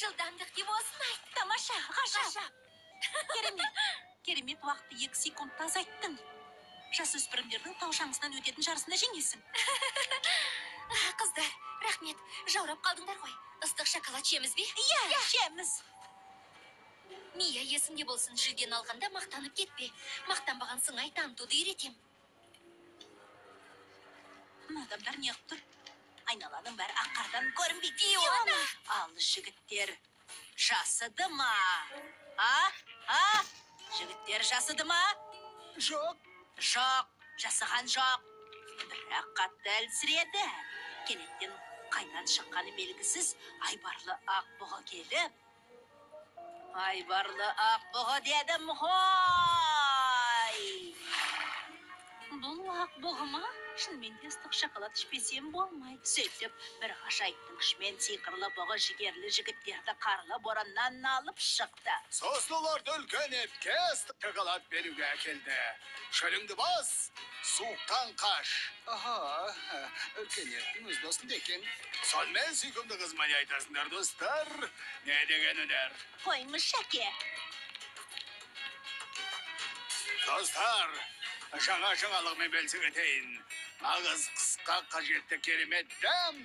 Жылдамдық деп осыны айт. Тамаша, ғажап. Керемет уақытты 2 секундта азайттың. Жасөспірімдердің тау шаңғысынан өтетін жарысында жеңесің. Қыздар, рахмет. Жаурап қалдыңдар ғой. Ыстық шоколад жеміз бе? Иә, жеміз. Мия, есіңде болсын, жүлдені алғанда мақтанып кетпе. Мақтанбаған сыңай танытуды үйретем. Адамдар не тұр? Айналаның бәрі аққардан көрінбейді. Иона! Ал жігіттер жасыды ма? Жігіттер жасыды ма? Жоқ. Жоқ, жасыған жоқ. Бірақ қатты әлсіреді. Кенеттен қайнан шыққаны белгісіз айбарлы ақбұғы келіп. Айбарлы ақбұғы дедім ғой. Бұл ақбұғы ма? Шынымен де ыстық шоколад ішпесем болмайды. Сөйтіп, бір ғажайыптың күшімен сиқырлы бұғы жігерлі жігіттерді қарлы бораннан алып шықты. Сосын оларды үлкен етке ыстық шоколад беруге әкелді. Шөліңді бас, суықтан қаш. Аха, үлкен еттің өз досында екен. Сонымен сүйкімді қызыма не айтасыңдар, достар? Не деген өнер? Қоймыш шәке. Достар, жаңа жаңалығымен бөлісіп өтейін. Ағыз қысқа қажетті керемет дәм